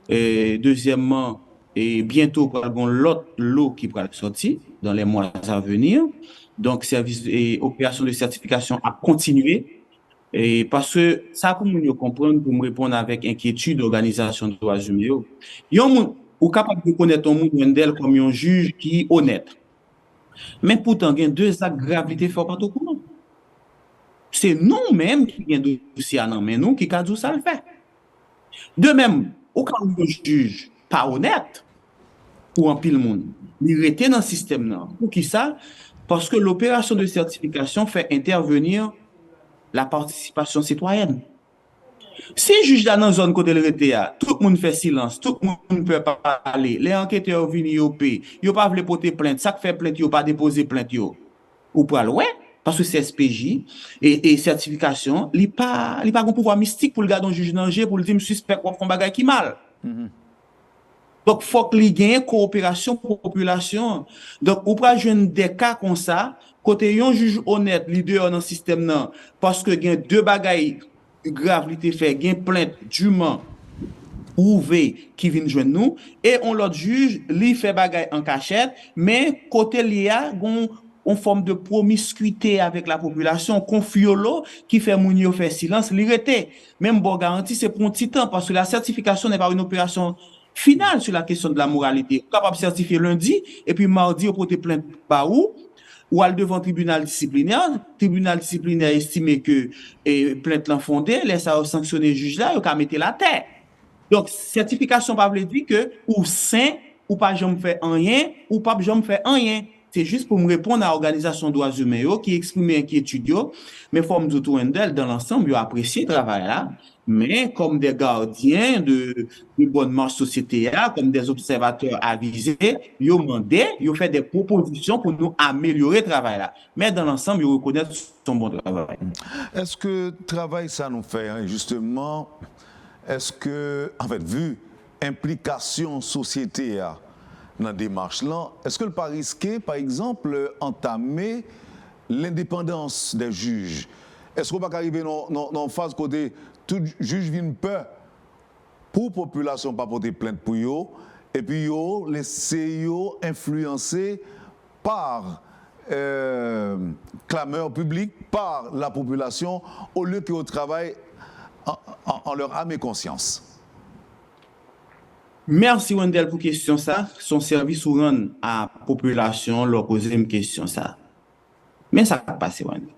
deuxièmement, et bientôt, il y a l'autre lot qui va sortir dans les mois à venir. Donc, service et opération de certification a continué. Et parce que ça, pour nous comprendre, pour me répondre avec inquiétude d'organisation de droits humains, il y a un monde, ou capable de connaître un monde comme un juge qui est honnête. Mais pourtant, il y a deux actes de gravité forts pas au courant. C'est nous-mêmes qui avons des dossiers à nous, mais nous qui avons ça le fait. De même, aucun juge pas honnête, ou en pile monde, il était dans le système là. Pour qui ça? Parce que l'opération de certification fait intervenir la participation citoyenne. Si le juge dans une zone côté le RTA, tout le monde fait silence, tout le monde peut pas parler, les enquêteurs viennent yo payer, yo pas veulent porter plainte, ça fait plainte yo pas déposer plainte yo. Ou pas ouais, parce que c'est SPJ et certification, il pas un pouvoir mystique pour le garder un juge danger pour le dire suspect ou font bagay qui mal. Donc faut que il gagne coopération pour population. Donc ou pas joindre des cas comme ça, côté un juge honnête leader dans le système là parce que gagne deux bagailles gravité fait gain plainte dûment ouvé qui vient joindre nous et on l'autre juge li fait bagay en cachette mais côté l'IA on forme de promiscuité avec la population confiolo qui fait moun yo faire silence li rete même bon garantie c'est pour un petit temps parce que la certification n'est pas une opération finale sur la question de la moralité capable de certifier lundi et puis mardi on porter plainte par où ou al devant tribunal disciplinaire estimé que plainte l'en fondée, laisse à sanctionner juge là, il a mettre la terre. Donc certification pas veut dire que ou sain ou pas jamais fait rien ou pas jamais fait rien. C'est juste pour me répondre à l'organisation des droits humains qui exprime inquiétude mais forme de tout dans l'ensemble, ils apprécié le travail là. Mais comme des gardiens de bonne marche société, comme des observateurs avisés, ils ont demandé, ils ont fait des propositions pour nous améliorer le travail là. Mais dans l'ensemble, ils reconnaissent son bon travail. Est-ce que le travail ça nous fait, justement, est-ce que, en fait, vu implication société dans la démarche là, est-ce que le pas risqué, par exemple, entamer l'indépendance des juges? Est-ce qu'on va arriver dans phase côté tout juge vient peur pour la population pas porter plainte pour eux et puis yo laissé yo influencé par clameurs publiques, par la population, au lieu qu'au travail en leur âme et conscience. Merci Wendell pour question ça. Son service ou rend à la population leur poser une question ça. Mais ça va passer Wendell.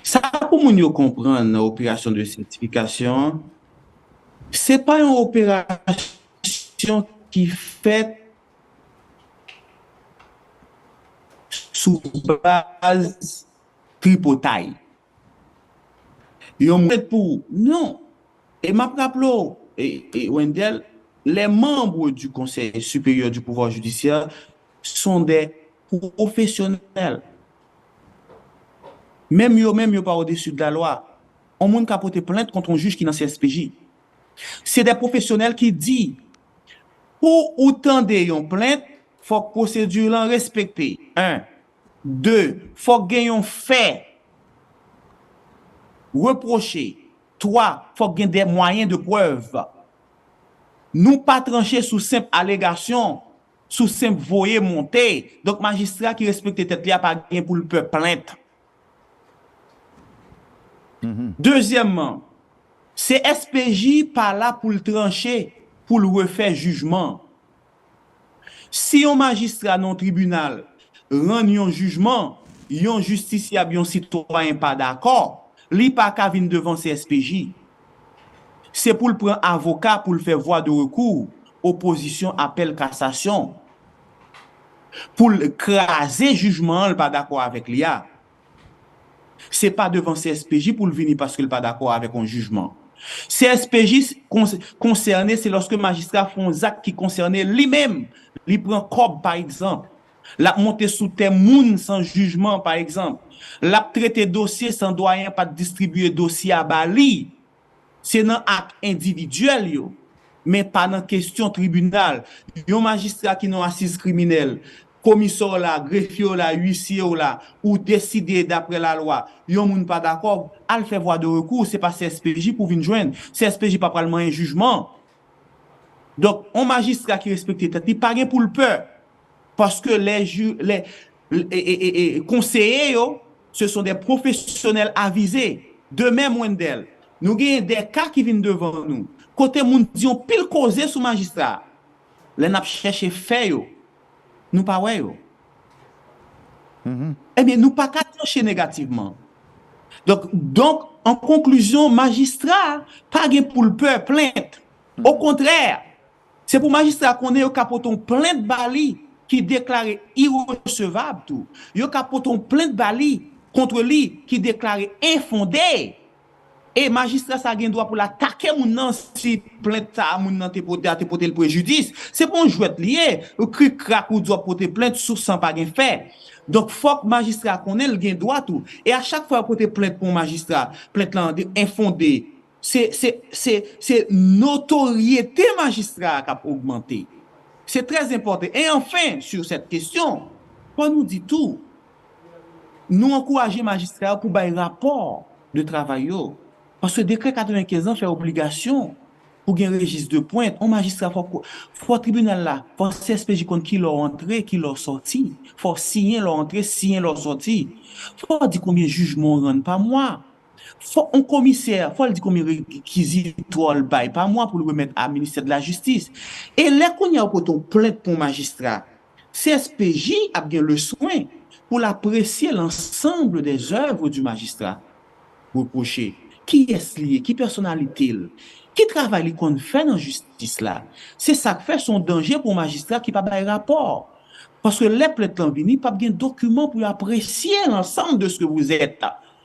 Ça pour nous comprendre l'opération de certification, c'est pas une opération qui fait sous base tripotaille. Non. Et ma rappelons, et Wendell, les membres du Conseil supérieur du pouvoir judiciaire sont des professionnels. Même yo pas au-dessus de la loi. On monde qui a porté plainte contre un juge qui est dans CSPJ. C'est des professionnels qui disent, pour autant de plainte, il faut que la procédure soit respectée. 1. 2. Il faut qu'il y ait un fait reproché. 3. Il faut qu'il y ait des moyens de preuve. Nous pas trancher sous simple allégation, sous simple voyer monter. Donc, magistrat qui respecte tête li a pas gain pour le peuple plainte. Deuxièmement, c'est SPJ pas là pour le trancher, pour le refaire jugement. Si un magistrat non tribunal rend un jugement, un justiciable, un citoyen pas d'accord, li pas qu'à venir devant CSPJ. C'est pour le prendre avocat pour le faire voie de recours, opposition, appel, cassation. Pour le craser jugement, il pas d'accord avec l'IA. C'est pas devant CSPJ pour le venir parce qu'il n'est pas d'accord avec un jugement. CSPJ concerné, c'est lorsque le magistrat fait un acte qui concerne lui-même. Il prend corps, par exemple. La montée sous terre moun sans jugement, par exemple. La traité dossier sans doyen, pas distribuer dossier à Bali. C'est dans acte individuel, yo. Mais pas dans question tribunal. Un magistrat qui n'a assise criminelle, commissaire là, greffier là, huissier là, ou décider d'après la loi, yon moun pas d'accord, al fait voie de recours, c'est pas CSPJ pour venir joindre. CSPJ pas prendre un jugement. Donc, un magistrat qui respecte tête, il pas pour le peur. Parce que les conseillers, yo, ce sont des professionnels avisés. De même, Wendell, nous avons des cas qui viennent devant nous. Côté moun di on pile causer sous magistrat. Les n'a cherché fait yo. Nous pas ouais yo. Eh bien, nous pas qu'à trancher négativement. Donc, en conclusion, magistrat, pas gain pour le peur plainte. Au contraire, c'est pour magistrat qu'on est au capoton plainte bali qui déclaré irrecevable tout. Yo capoton plainte bali contre lui qui déclaré infondé. Et magistrat ça gen droit pour l'attaquer moun nan si plainte ça moun nan te porter le préjudice. C'est pour un jouet lié, ou cri crack ou doit porter plainte sous sans pas gen fait. Donc faut que magistrat connaît le gen droit tout. Et à chaque fois porter plainte pour magistrat, plainte là infondée, c'est notoriété magistrat qui a augmenté. C'est très important. Et enfin sur cette question, on nous dit tout. Nous encourager magistrat pour bailler rapport de travail yo. Parce que le décret 95 ans fait obligation pour un registre de pointe. Un magistrat, faut tribunal là, faut CSPJ compte qui leur entrée, qui leur sortie. Faut signer leur entrée, signer leur sortie. Faut dire combien de jugements on rend, pas moi. Faut un commissaire, faut dire combien de réquisitoire le bail, pas moi pour le remettre à ministère de la Justice. Et là qu'on y a pour ton plainte pour magistrat, CSPJ a bien le soin pour l'apprécier l'ensemble des œuvres du magistrat reproché. Qui est lié, qui personnalité, qui travail qu'on fait dans la justice là. C'est ça qui fait son danger pour magistrat qui pas de rapport. Parce que les plaintes en vini, pas de document pour apprécier l'ensemble de ce que vous êtes.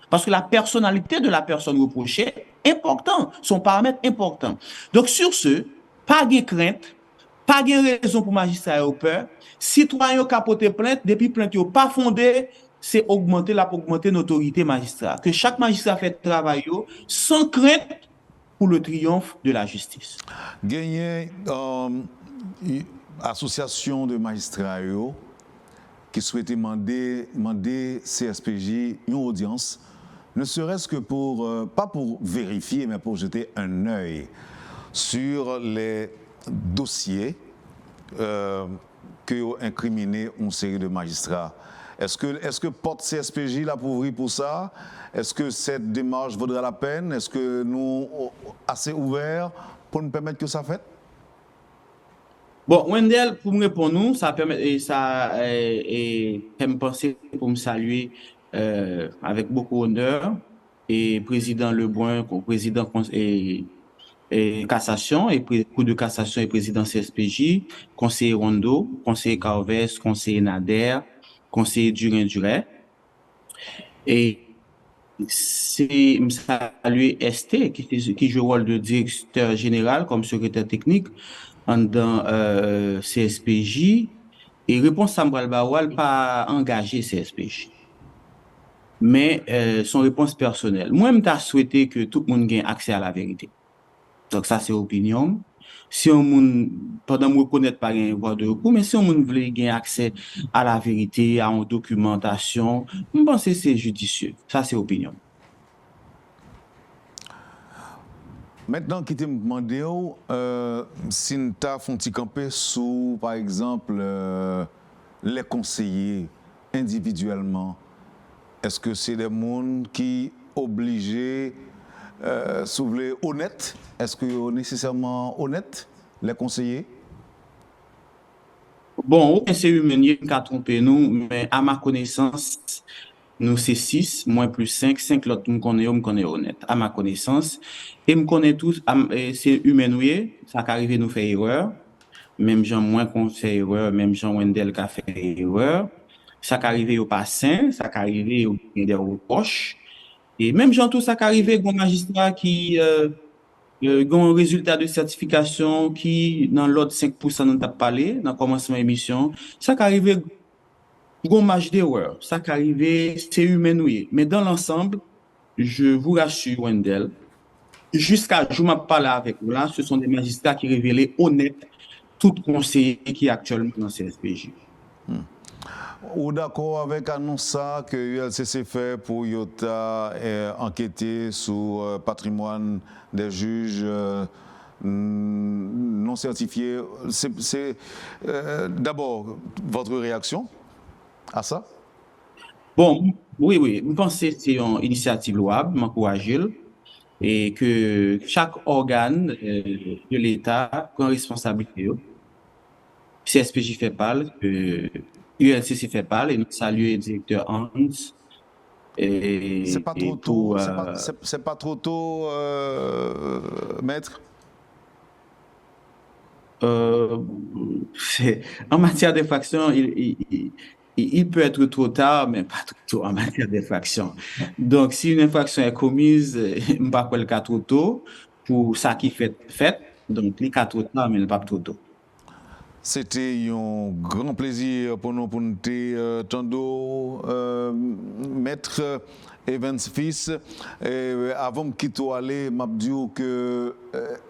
Parce que la personnalité de la personne reprochée est important, son paramètre important. Donc sur ce, pas de crainte, pas de raison pour magistrat au peur. Citoyen qui a porté plainte, depuis plainte n'est pas fondée, c'est augmenter l'autorité magistrat. Que chaque magistrat fait travail sans crainte pour le triomphe de la justice. Gagné association de magistrats qui souhaitait demander CSPJ une audience, ne serait-ce que pour, pas pour vérifier, mais pour jeter un œil sur les dossiers que ont incriminé une série de magistrats. Est-ce que porte CSPJ l'a pour ouvrir pour ça? Est-ce que cette démarche vaudra la peine? Est-ce que nous assez ouverts pour nous permettre que ça fait? Bon, Wendell, pour me répondre, ça permet et ça fait me penser pour me saluer avec beaucoup d'honneur et président Lebrun, président et cassation et cour de cassation et président CSPJ, conseiller Rondo, conseiller Carves, conseiller Nader, conseiller Durin-Duret. Et c'est me saluer ST qui joue le rôle de directeur général comme secrétaire technique dans CSPJ et réponse Samuel Bawal pas engagé CSPJ. Mais son réponse personnelle. Moi, je t'ai souhaité que tout le monde ait accès à la vérité. Donc ça, c'est opinion. Si on moun, pendant me reconnaître pas une voie de recours, mais si on moun veut gagner accès à la vérité, à une documentation, je pense que c'est judicieux. Ça, c'est opinion. Maintenant, qui te demandé si nous avons fait camper sous, par exemple, les conseillers individuellement, est-ce que c'est des gens qui obligés souvent honnêtes? Est-ce que sont nécessairement honnêtes, les conseillers? Bon, c'est humain qui a trompé nous, mais à ma connaissance, nous c'est 6, moins plus 5, 5 l'autre me connaît honnête. À ma connaissance, et me connaît tous, c'est humain ça qu'arrive nous faire erreur. Même Jean moins qu'on fait erreur, même Jean Wendell qui a fait erreur. Ça qu'arrive au passé, ça qu'arrive au des reproches. Et même Jean tout ça qu'arrive au magistrat qui un résultat de certification qui, dans l'autre 5% dont tu as parlé, dans le commencement de l'émission, ça qui arrive, un match d'erreur, ça qui arrive, c'est humain, oui. Mais dans l'ensemble, je vous rassure, Wendell, jusqu'à je m'en parle avec vous là, ce sont des magistrats qui révèlent honnête tout conseiller qui est actuellement dans CSPJ. Ou d'accord avec annonce que l'ULCC fait pour enquêter sur le patrimoine des juges non certifiés. C'est d'abord votre réaction à ça? Bon, oui, je pense que c'est une initiative louable, m'encourager et que chaque organe de l'État prend responsabilité. CSPJ fait parler, ULCC fait parler, et nous saluons le directeur Hans. C'est pas trop tôt, c'est pas trop tôt, maître? En matière d'infraction, il peut être trop tard, mais pas trop tôt en matière d'infraction. Donc, si une infraction est commise, je ne pas le cas trop tôt pour ça qui fait. Donc, les cas trop tard, mais pas trop tôt. C'était un grand plaisir pour nous tando maître Evans Fils. Avant de quitter aller, m'a dit que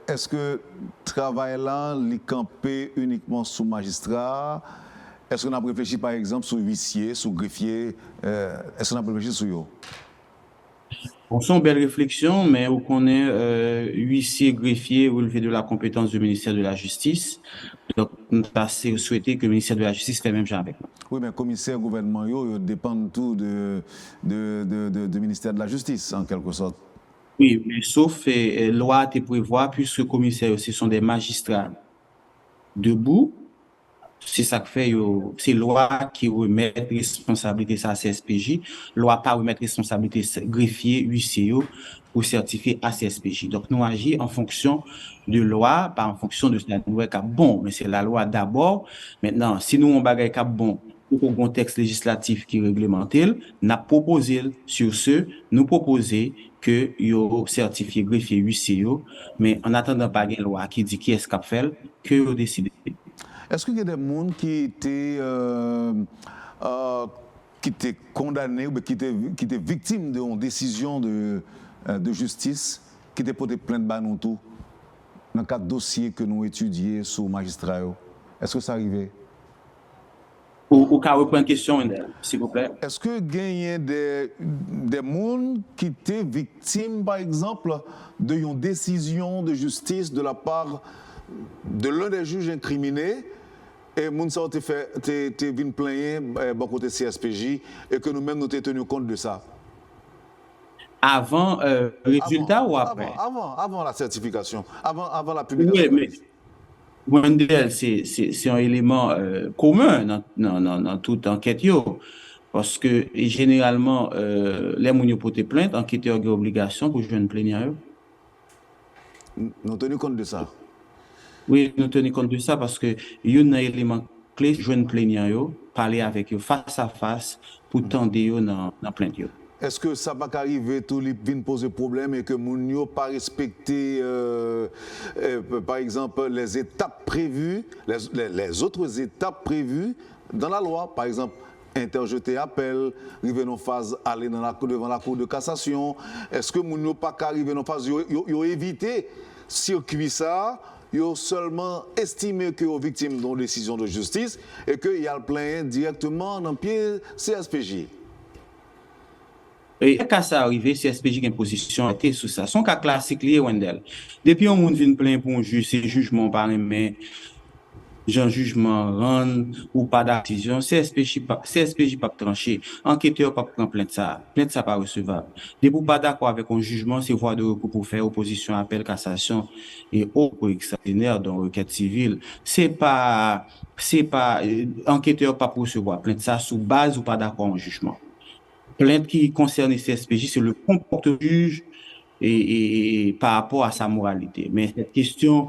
est-ce que travail là, il campé uniquement sous magistrat? Est-ce qu'on a réfléchi par exemple sur huissier, sur greffier? Est-ce qu'on a réfléchi sur eux? On sent une belle réflexion, mais on connaît huissier, greffier relevé de la compétence du ministère de la Justice. Donc, nous avons souhaité que le ministère de la Justice fait même chose avec nous. Oui, mais commissaire gouvernement, ils dépendent tout du ministère de la Justice, en quelque sorte. Oui, mais sauf loi te prévoit, puisque commissaires, ce sont des magistrats debout. C'est ça que fait, c'est loi qui remet responsabilité à CSPJ. Loi pas remettre responsabilité greffier, huissier pour certifier à CSPJ. Donc, nous agissons en fonction de loi, pas en fonction de la loi cap bon, mais c'est la loi d'abord. Maintenant, si nous on bagaille cap bon, pour un contexte législatif qui réglemente, n'a proposé sur ce, nous proposer que yo certifié greffier, huissier, mais en attendant pas une loi qui dit qui est-ce qu'a fait, que yo décider. Est-ce qu'il y a des gens qui étaient condamnés ou qui étaient victimes d'une décision de justice, qui étaient portés plainte par nous tout, dans le cadre de dossier que nous étudions sur magistrat? Est-ce que ça arrivait? Au cas où reprendre une question, s'il vous plaît. Est-ce que il y a des gens qui étaient victimes, par exemple, d'une décision de justice de la part de l'un des juges incriminés et Mounsa t'es venu plaindre bon côté CSPJ et que nous-mêmes nous t'es tenu compte de ça. Avant résultat ou après? Avant la certification, avant la publication. Oui, mais Wendell, c'est un élément commun dans toute enquête. Parce que généralement, les gens qui portent plainte, enquêteurs ont obligation pour jouer une plaignant. Nous tenons compte de ça. Oui, nous tenons compte de ça parce que il y a un élément clé, jouer une plaignant, parler avec eux face à face pour tendre dans la plainte. Est-ce que ça va arriver, tout les vient poser problème et que moun yo pas respecté, par exemple, les étapes prévues, les autres étapes prévues dans la loi, par exemple, interjeter appel, arriver dans phase, aller devant la cour de cassation. Est-ce que moun yo pas arriver dans phase, yo éviter circuit ça, yo seulement estimé que aux victimes d'une décision de justice et qu'il y a le plein directement dans le pied CSPJ? Et quand ça arrive, CSPJ a une position était sur ça. Son cas classique lié, Wendell. Depuis on vient plaindre pour un juge, c'est jugement par les mains, Jean jugement rend ou pas d'acquisition, CSPJ pas tranché, enquêteur pas prendre plainte ça pas recevable. Depuis pas d'accord avec un jugement, c'est voie de recours pour faire opposition, appel, cassation et autres extraordinaire dans requête civile. C'est pas enquêteur pas pour recevoir plainte ça sous base ou pas d'accord en jugement. Plainte qui concerne les CSPJ, c'est le comportement du juge et par rapport à sa moralité. Mais cette question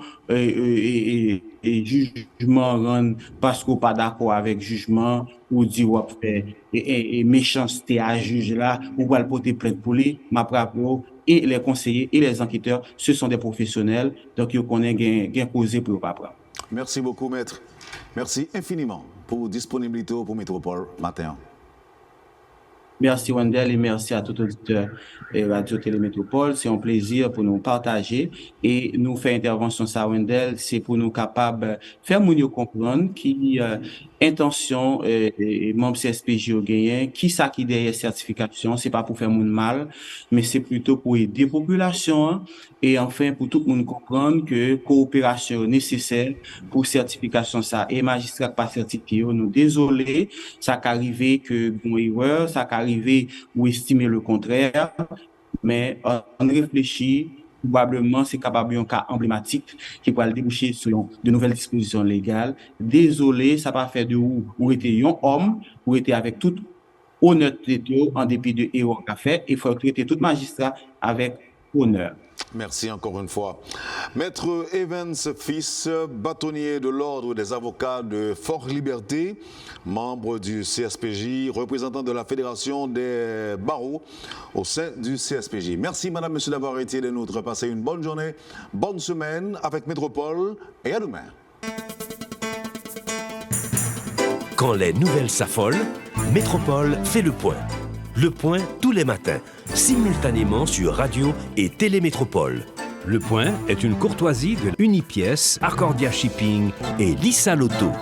jugement rend parce qu'on pas d'accord avec jugement ou dit ou fait et méchanceté à juge là ou va le porter plainte pour lui, ma bravo et les conseillers et les enquêteurs, ce sont des professionnels donc ils connaissent gain causé pour pas prendre. Merci beaucoup maître. Merci infiniment pour disponibilité pour Métropole matin. Merci Wendell et merci à tout auditeur et Radio Télémétropole. C'est un plaisir pour nous partager et nous faire intervention ça Wendell, c'est pour nous capables faire nous comprendre qui intention et membre CSPJ au gagné, qui ça qui derrière certification, c'est pas pour faire moun mal, mais c'est plutôt pour aider la population et enfin pour tout le monde comprendre que coopération nécessaire pour certification ça et magistrat pas certifié, nous désolé, ça qu'arrivé que bon erreur, ça qu'arrivé ou estimer le contraire, mais on réfléchit probablement c'est capable un cas emblématique qui pourrait déboucher sur de nouvelles dispositions légales. Désolé, ça pas fait de ou était un homme, ou était avec toute honnêteté en dépit de erreurs qu'a fait, il faut traiter tout magistrat avec honneur. Merci encore une fois. Maître Evans Fils, bâtonnier de l'Ordre des avocats de Fort Liberté, membre du CSPJ, représentant de la Fédération des barreaux au sein du CSPJ. Merci madame, monsieur d'avoir été des nôtres. Passez une bonne journée, bonne semaine avec Métropole et à demain. Quand les nouvelles s'affolent, Métropole fait le point. Le point tous les matins, simultanément sur Radio et Télémétropole. Le point est une courtoisie de Unipièce, Arcordia Shipping et Lissa Lotto.